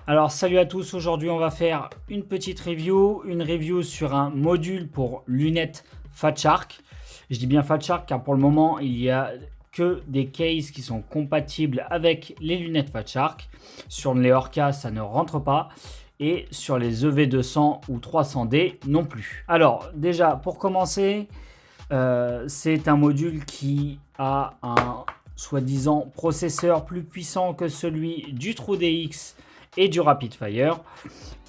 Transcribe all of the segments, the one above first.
Alors salut à tous, aujourd'hui on va faire une petite review sur un module pour lunettes Fat Shark. Je dis bien Fat Shark car pour le moment il n'y a que des cases qui sont compatibles avec les lunettes Fat Shark. Sur les Orca ça ne rentre pas et sur les EV200 ou 300D non plus. Alors déjà pour commencer, c'est un module qui a un soi-disant processeur plus puissant que celui du TrueDX et du Rapid Fire,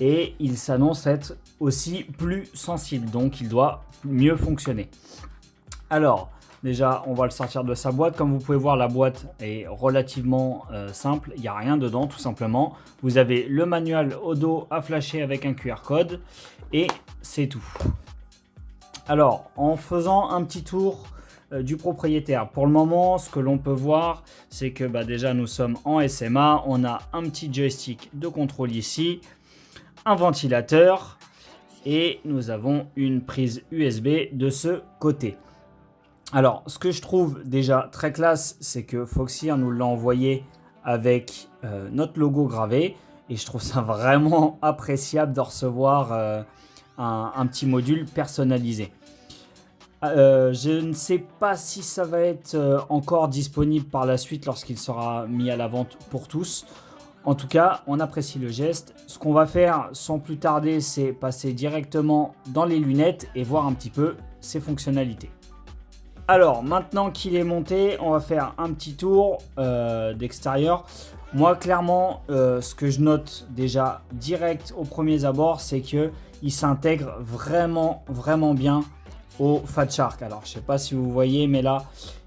et il s'annonce être aussi plus sensible, donc il doit mieux fonctionner. Alors déjà on va le sortir de sa boîte. Comme vous pouvez voir, la boîte est relativement simple, il n'y a rien dedans tout simplement. Vous avez le manuel au dos à flasher avec un QR code et c'est tout. Alors en faisant un petit tour du propriétaire. Pour le moment, ce que l'on peut voir, c'est que déjà nous sommes en SMA. On a un petit joystick de contrôle ici, un ventilateur et nous avons une prise USB de ce côté. Alors, ce que je trouve déjà très classe, c'est que Foxeer nous l'a envoyé avec notre logo gravé et je trouve ça vraiment appréciable de recevoir un petit module personnalisé. Je ne sais pas si ça va être encore disponible par la suite lorsqu'il sera mis à la vente pour tous. En tout cas, on apprécie le geste. Ce qu'on va faire sans plus tarder, c'est passer directement dans les lunettes et voir un petit peu ses fonctionnalités. Alors, maintenant qu'il est monté, on va faire un petit tour d'extérieur. Moi, clairement, ce que je note déjà direct au premier abord, c'est qu'il s'intègre vraiment bien au Fat Shark. Alors je sais pas si vous voyez, mais là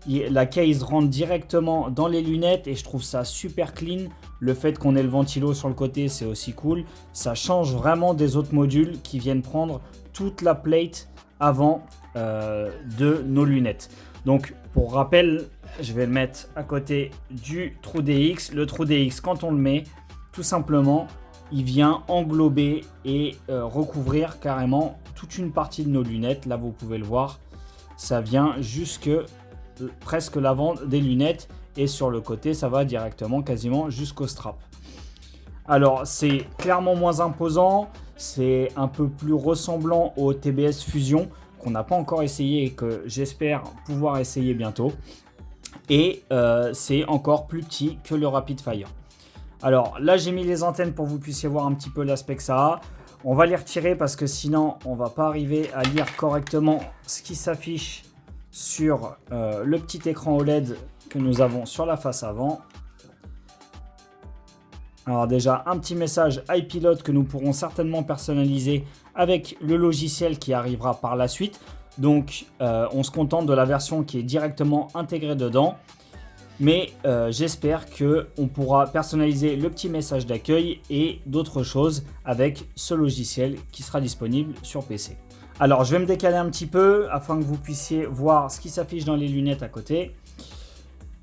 la case rentre directement dans les lunettes et je trouve ça super clean. Le fait qu'on ait le ventilo sur le côté, c'est aussi cool. Ça change vraiment des autres modules qui viennent prendre toute la plate avant de nos lunettes. Donc pour rappel, je vais le mettre à côté du TrueDX. Le TrueDX, quand on le met, tout simplement il vient englober et recouvrir carrément toute une partie de nos lunettes. Là vous pouvez le voir, ça vient jusque presque l'avant des lunettes et sur le côté ça va directement quasiment jusqu'au strap. Alors c'est clairement moins imposant, c'est un peu plus ressemblant au TBS Fusion qu'on n'a pas encore essayé et que j'espère pouvoir essayer bientôt, et c'est encore plus petit que le Rapid Fire. Alors là j'ai mis les antennes pour que vous puissiez voir un petit peu l'aspect que ça a. On va les retirer parce que sinon on va pas arriver à lire correctement ce qui s'affiche sur le petit écran OLED que nous avons sur la face avant. Alors déjà un petit message iPilot que nous pourrons certainement personnaliser avec le logiciel qui arrivera par la suite. Donc on se contente de la version qui est directement intégrée dedans. Mais j'espère qu'on pourra personnaliser le petit message d'accueil et d'autres choses avec ce logiciel qui sera disponible sur PC. Alors je vais me décaler un petit peu afin que vous puissiez voir ce qui s'affiche dans les lunettes à côté.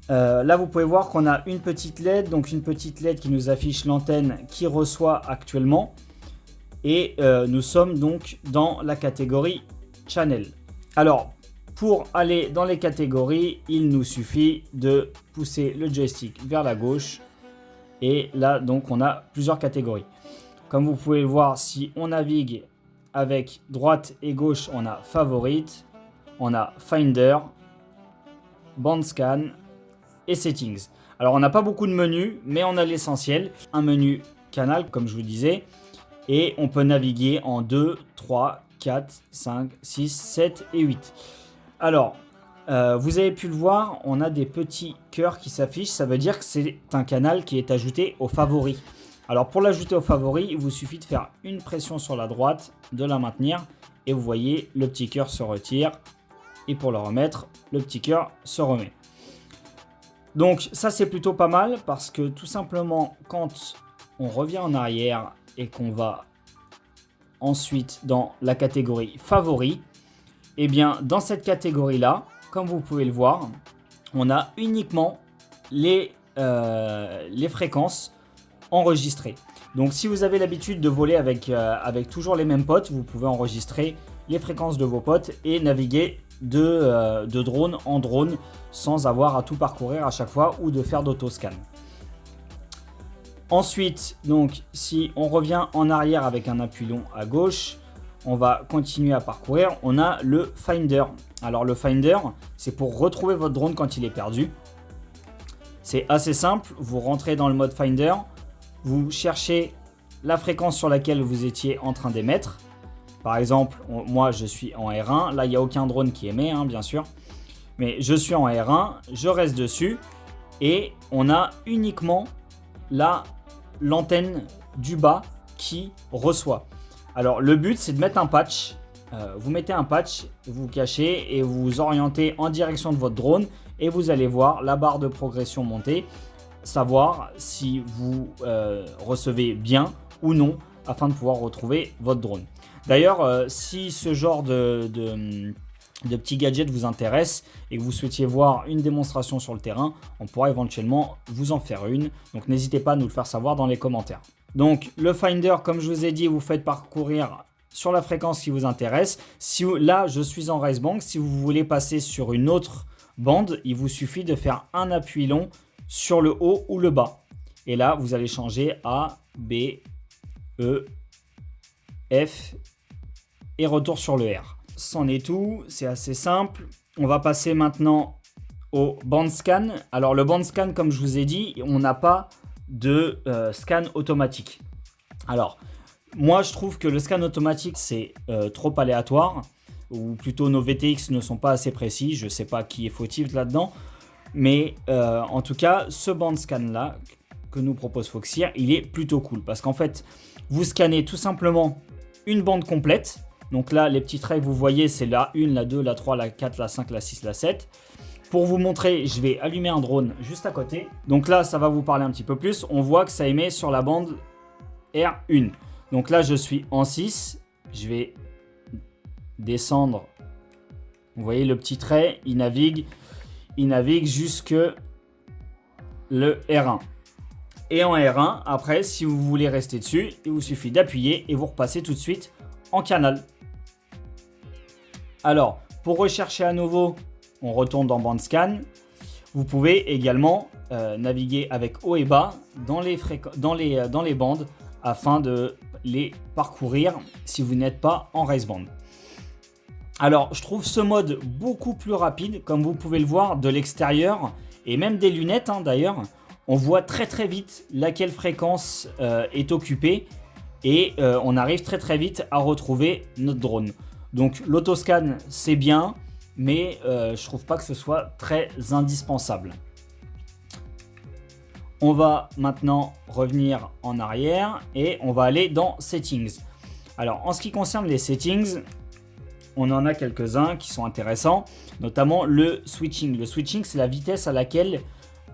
Là vous pouvez voir qu'on a une petite LED, donc une petite LED qui nous affiche l'antenne qui reçoit actuellement. Et nous sommes donc dans la catégorie Channel. Alors pour aller dans les catégories, il nous suffit de pousser le joystick vers la gauche. Et là, donc, on a plusieurs catégories. Comme vous pouvez le voir, si on navigue avec droite et gauche, on a Favorite, on a Finder, Band Scan et Settings. Alors, on n'a pas beaucoup de menus, mais on a l'essentiel. Un menu canal, comme je vous disais. Et on peut naviguer en 2, 3, 4, 5, 6, 7 et 8. Alors, vous avez pu le voir, on a des petits cœurs qui s'affichent. Ça veut dire que c'est un canal qui est ajouté aux favoris. Alors, pour l'ajouter aux favoris, il vous suffit de faire une pression sur la droite, de la maintenir. Et vous voyez, le petit cœur se retire. Et pour le remettre, le petit cœur se remet. Donc, ça, c'est plutôt pas mal parce que tout simplement, quand on revient en arrière et qu'on va ensuite dans la catégorie favoris, et bien dans cette catégorie là, comme vous pouvez le voir, on a uniquement les fréquences enregistrées. Donc si vous avez l'habitude de voler avec toujours les mêmes potes, vous pouvez enregistrer les fréquences de vos potes et naviguer de drone en drone sans avoir à tout parcourir à chaque fois ou de faire d'autoscan. Ensuite, donc, si on revient en arrière avec un appui long à gauche, on va continuer à parcourir. On a le Finder. Alors, le Finder, c'est pour retrouver votre drone quand il est perdu. C'est assez simple. Vous rentrez dans le mode Finder. Vous cherchez la fréquence sur laquelle vous étiez en train d'émettre. Par exemple, moi, je suis en R1. Là, il n'y a aucun drone qui émet, hein, bien sûr. Mais je suis en R1. Je reste dessus. Et on a uniquement l'antenne du bas qui reçoit. Alors le but c'est de mettre un patch, vous mettez un patch, vous vous cachez et vous vous orientez en direction de votre drone et vous allez voir la barre de progression monter, savoir si vous recevez bien ou non afin de pouvoir retrouver votre drone. D'ailleurs si ce genre de petits gadgets vous intéresse et que vous souhaitiez voir une démonstration sur le terrain, on pourra éventuellement vous en faire une. Donc n'hésitez pas à nous le faire savoir dans les commentaires. Donc le Finder, comme je vous ai dit, vous faites parcourir sur la fréquence qui vous intéresse. Là, je suis en race band. Si vous voulez passer sur une autre bande, il vous suffit de faire un appui long sur le haut ou le bas. Et là, vous allez changer A, B, E, F et retour sur le R. C'en est tout, c'est assez simple. On va passer maintenant au band scan. Alors le band scan, comme je vous ai dit, on n'a pas de scan automatique. Alors moi je trouve que le scan automatique c'est trop aléatoire, ou plutôt nos VTX ne sont pas assez précis. Je ne sais pas qui est fautif là-dedans, mais en tout cas ce band scan là que nous propose Foxeer, il est plutôt cool parce qu'en fait vous scannez tout simplement une bande complète. Donc là, les petits traits que vous voyez, c'est la 1, la 2, la 3, la 4, la 5, la 6, la 7. Pour vous montrer, je vais allumer un drone juste à côté. Donc là, ça va vous parler un petit peu plus. On voit que ça émet sur la bande R1. Donc là, je suis en 6. Je vais descendre. Vous voyez le petit trait, il navigue jusque le R1. Et en R1, après, si vous voulez rester dessus, il vous suffit d'appuyer et vous repassez tout de suite en canal. Alors, pour rechercher à nouveau, on retourne dans band scan. Vous pouvez également naviguer avec haut et bas dans les bandes afin de les parcourir si vous n'êtes pas en race band. Alors, je trouve ce mode beaucoup plus rapide, comme vous pouvez le voir de l'extérieur et même des lunettes d'ailleurs. On voit très vite laquelle fréquence est occupée et on arrive très vite à retrouver notre drone. Donc l'autoscan c'est bien, mais je trouve pas que ce soit très indispensable. On va maintenant revenir en arrière et on va aller dans Settings. Alors en ce qui concerne les Settings, on en a quelques-uns qui sont intéressants, notamment le switching. Le switching, c'est la vitesse à laquelle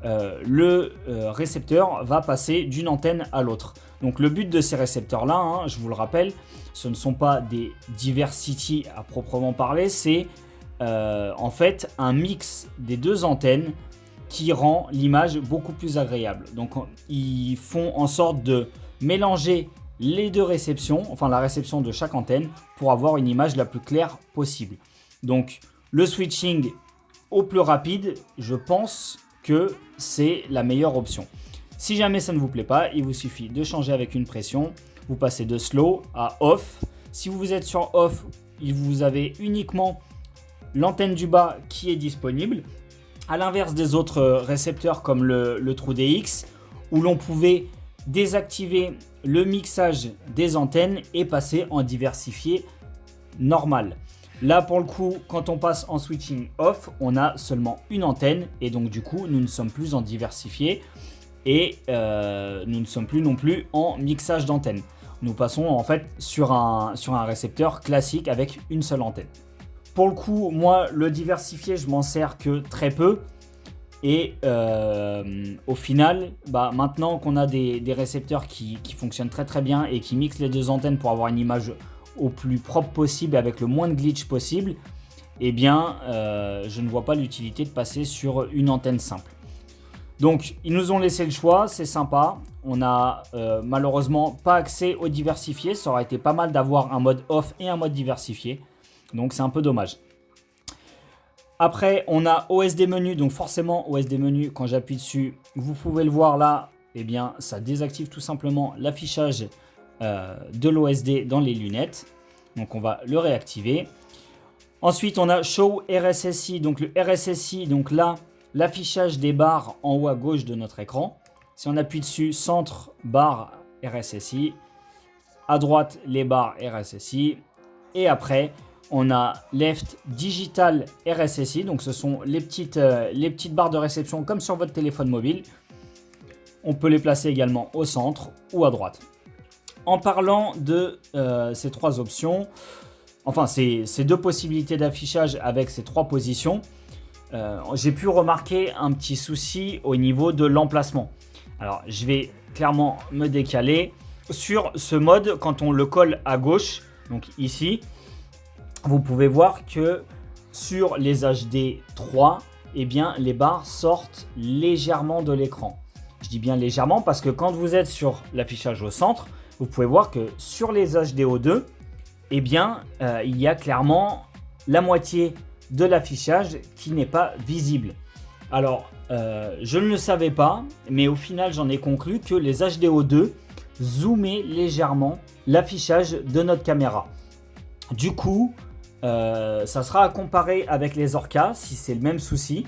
le récepteur va passer d'une antenne à l'autre. Donc le but de ces récepteurs-là, je vous le rappelle, ce ne sont pas des diversity à proprement parler, c'est en fait un mix des deux antennes qui rend l'image beaucoup plus agréable. Donc ils font en sorte de mélanger les deux réceptions, enfin la réception de chaque antenne, pour avoir une image la plus claire possible. Donc le switching au plus rapide, je pense que c'est la meilleure option. Si jamais ça ne vous plaît pas, il vous suffit de changer avec une pression. Vous passez de slow à off. Si vous êtes sur off, vous avez uniquement l'antenne du bas qui est disponible. À l'inverse des autres récepteurs comme le TrueDX, où l'on pouvait désactiver le mixage des antennes et passer en diversifié normal. Là pour le coup, quand on passe en switching off, on a seulement une antenne et donc du coup nous ne sommes plus en diversifié et nous ne sommes plus non plus en mixage d'antennes. Nous passons en fait sur un récepteur classique avec une seule antenne. Pour le coup, moi le diversifié je m'en sers que très peu et au final, maintenant qu'on a des récepteurs qui fonctionnent très bien et qui mixent les deux antennes pour avoir une image au plus propre possible avec le moins de glitch possible, eh bien je ne vois pas l'utilité de passer sur une antenne simple. Donc ils nous ont laissé le choix, c'est sympa. On a malheureusement pas accès au diversifié, ça aurait été pas mal d'avoir un mode off et un mode diversifié, donc c'est un peu dommage. Après on a OSD menu, donc forcément OSD menu, quand j'appuie dessus, vous pouvez le voir là, eh bien, ça désactive tout simplement l'affichage de l'OSD dans les lunettes. Donc, on va le réactiver. Ensuite, on a Show RSSI. Donc, le RSSI, donc là, l'affichage des barres en haut à gauche de notre écran. Si on appuie dessus, centre, barre RSSI. À droite, les barres RSSI. Et après, on a Left Digital RSSI. Donc, ce sont les petites barres de réception comme sur votre téléphone mobile. On peut les placer également au centre ou à droite. En parlant de ces trois options, enfin ces deux possibilités d'affichage avec ces trois positions, j'ai pu remarquer un petit souci au niveau de l'emplacement. Alors, je vais clairement me décaler. Sur ce mode, quand on le colle à gauche, donc ici, vous pouvez voir que sur les HD 3, eh bien, les barres sortent légèrement de l'écran. Je dis bien légèrement parce que quand vous êtes sur l'affichage au centre, vous pouvez voir que sur les HDO2, eh bien, il y a clairement la moitié de l'affichage qui n'est pas visible. Alors, je ne le savais pas, mais au final, j'en ai conclu que les HDO2 zoomaient légèrement l'affichage de notre caméra. Du coup, ça sera à comparer avec les Orca si c'est le même souci.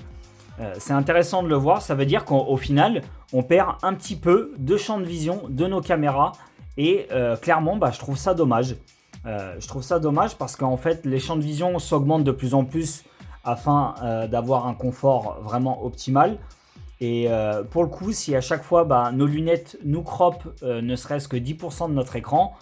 C'est intéressant de le voir, ça veut dire qu'au final, on perd un petit peu de champ de vision de nos caméras et clairement, je trouve ça dommage. Je trouve ça dommage parce qu'en fait, les champs de vision s'augmentent de plus en plus afin d'avoir un confort vraiment optimal. Et pour le coup, si à chaque fois nos lunettes nous croppent ne serait-ce que 10% de notre écran,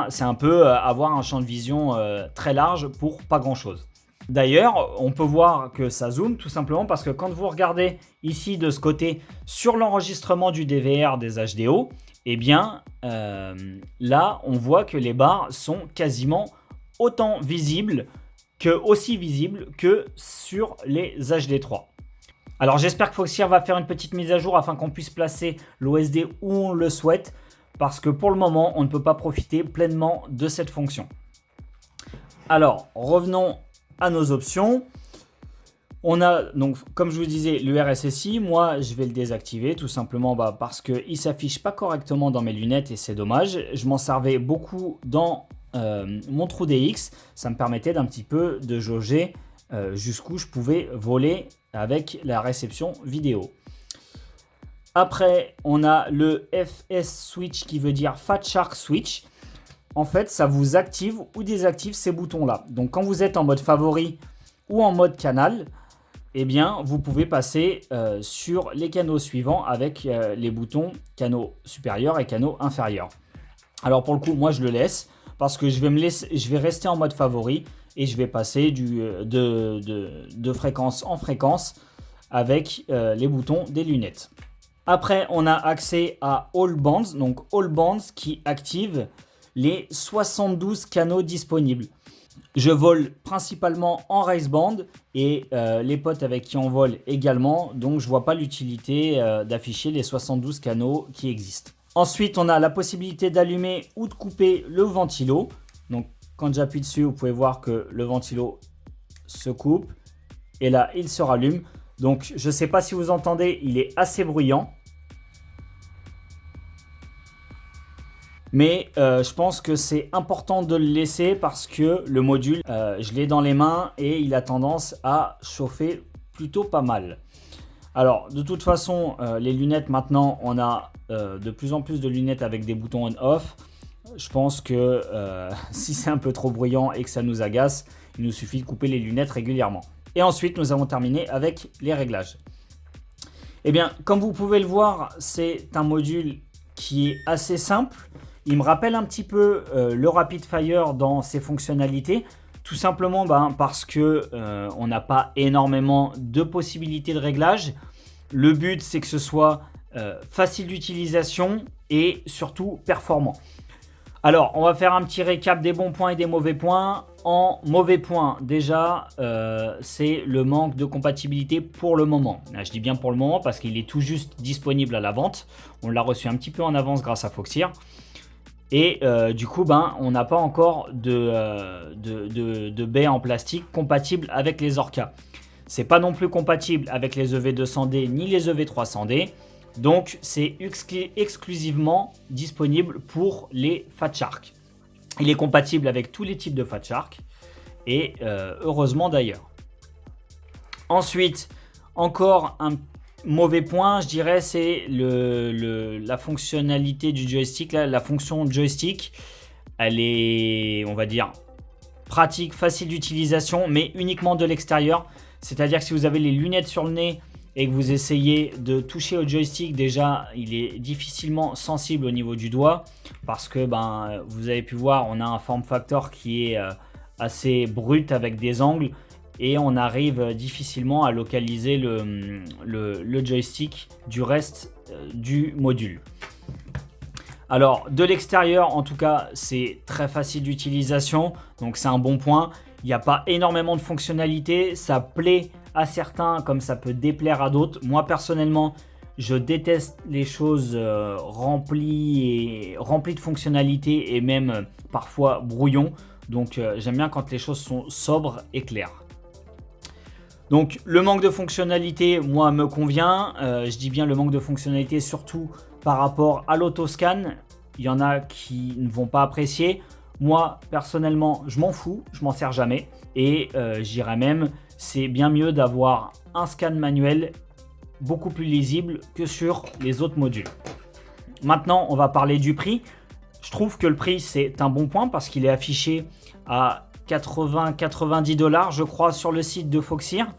c'est un peu avoir un champ de vision très large pour pas grand-chose. D'ailleurs, on peut voir que ça zoome tout simplement parce que quand vous regardez ici de ce côté sur l'enregistrement du DVR des HDO, eh bien là, on voit que les barres sont quasiment aussi visibles que sur les HD3. Alors j'espère que Foxeer va faire une petite mise à jour afin qu'on puisse placer l'OSD où on le souhaite parce que pour le moment, on ne peut pas profiter pleinement de cette fonction. Alors, revenons à nos options. On a donc, comme je vous disais, le RSSI. Moi, je vais le désactiver tout simplement parce qu'il ne s'affiche pas correctement dans mes lunettes et c'est dommage. Je m'en servais beaucoup dans mon True DX. Ça me permettait d'un petit peu de jauger jusqu'où je pouvais voler avec la réception vidéo. Après, on a le FS Switch qui veut dire Fat Shark Switch. En fait, ça vous active ou désactive ces boutons-là. Donc, quand vous êtes en mode favori ou en mode canal, eh bien, vous pouvez passer sur les canaux suivants avec les boutons canaux supérieurs et canaux inférieurs. Alors, pour le coup, moi, je le laisse parce que je vais rester en mode favori et je vais passer de fréquence en fréquence avec les boutons des lunettes. Après, on a accès à All Bands, donc All Bands qui active les 72 canaux disponibles. Je vole principalement en race band et les potes avec qui on vole également, donc je ne vois pas l'utilité d'afficher les 72 canaux qui existent. Ensuite, on a la possibilité d'allumer ou de couper le ventilo. Donc, quand j'appuie dessus, vous pouvez voir que le ventilo se coupe et là, il se rallume. Donc, je ne sais pas si vous entendez, il est assez bruyant. Mais je pense que c'est important de le laisser parce que le module, je l'ai dans les mains et il a tendance à chauffer plutôt pas mal. Alors, de toute façon, les lunettes maintenant, on a de plus en plus de lunettes avec des boutons on-off. Je pense que si c'est un peu trop bruyant et que ça nous agace, il nous suffit de couper les lunettes régulièrement. Et ensuite, nous avons terminé avec les réglages. Eh bien, comme vous pouvez le voir, c'est un module qui est assez simple. Il me rappelle un petit peu le Rapid Fire dans ses fonctionnalités. Tout simplement parce que on n'a pas énormément de possibilités de réglage. Le but, c'est que ce soit facile d'utilisation et surtout performant. Alors, on va faire un petit récap des bons points et des mauvais points. En mauvais point, déjà, c'est le manque de compatibilité pour le moment. Je dis bien pour le moment parce qu'il est tout juste disponible à la vente. On l'a reçu un petit peu en avance grâce à Foxeer. Et du coup, on n'a pas encore de baies en plastique compatibles avec les Orca. C'est pas non plus compatible avec les EV200D ni les EV300D. Donc c'est exclusivement disponible pour les Fat Shark. Il est compatible avec tous les types de Fat Shark et heureusement d'ailleurs. Ensuite, encore un mauvais point, je dirais, c'est la fonctionnalité du joystick. Là, la fonction joystick, elle est, on va dire, pratique, facile d'utilisation, mais uniquement de l'extérieur. C'est-à-dire que si vous avez les lunettes sur le nez et que vous essayez de toucher au joystick, déjà, il est difficilement sensible au niveau du doigt parce que, vous avez pu voir, on a un form factor qui est assez brut avec des angles et on arrive difficilement à localiser le joystick du reste du module. Alors, de l'extérieur, en tout cas, c'est très facile d'utilisation, donc c'est un bon point. Il n'y a pas énormément de fonctionnalités, ça plaît à certains comme ça peut déplaire à d'autres. Moi, personnellement, je déteste les choses remplies de fonctionnalités et même parfois brouillon. Donc, j'aime bien quand les choses sont sobres et claires. Donc, le manque de fonctionnalité, moi, me convient. Je dis bien le manque de fonctionnalité, surtout par rapport à l'autoscan. Il y en a qui ne vont pas apprécier. Moi, personnellement, je m'en fous, je m'en sers jamais. Et je dirais même, c'est bien mieux d'avoir un scan manuel beaucoup plus lisible que sur les autres modules. Maintenant, on va parler du prix. Je trouve que le prix, c'est un bon point parce qu'il est affiché à 90 $, je crois, sur le site de Foxeer.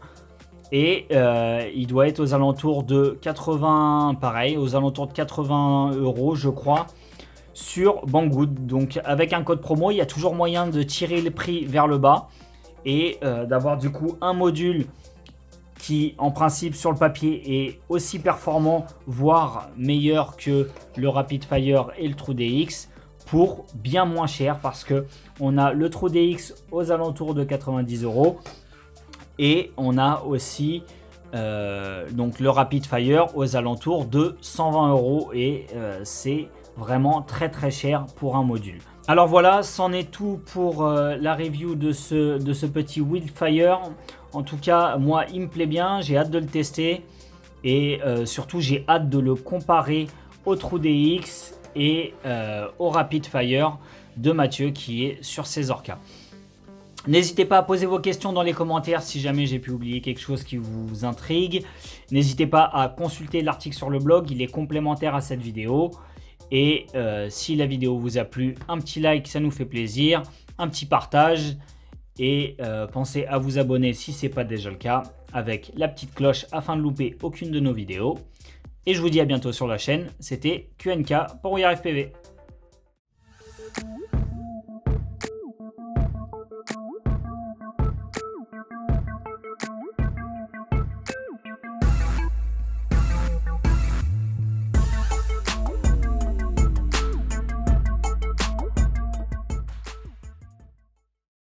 Et il doit être aux alentours de 80, pareil, aux alentours de 80 €, je crois, sur Banggood. Donc avec un code promo, il y a toujours moyen de tirer le prix vers le bas et d'avoir du coup un module qui en principe sur le papier est aussi performant, voire meilleur que le Rapid-Fire et le TrueDX pour bien moins cher parce que on a le TrueDX aux alentours de 90 € et on a aussi donc le Rapid-Fire aux alentours de 120 € et c'est vraiment très très cher pour un module. Alors voilà, c'en est tout pour la review de ce petit Wildfire. En tout cas, moi, il me plaît bien, j'ai hâte de le tester et surtout, j'ai hâte de le comparer au TrueDX et au Rapid-Fire de Mathieu qui est sur ses Orca. N'hésitez pas à poser vos questions dans les commentaires si jamais j'ai pu oublier quelque chose qui vous intrigue. N'hésitez pas à consulter l'article sur le blog, il est complémentaire à cette vidéo. Et si la vidéo vous a plu, un petit like, ça nous fait plaisir, un petit partage. Et pensez à vous abonner si ce n'est pas déjà le cas, avec la petite cloche afin de louper aucune de nos vidéos. Et je vous dis à bientôt sur la chaîne, c'était QNK pour WeAreFPV.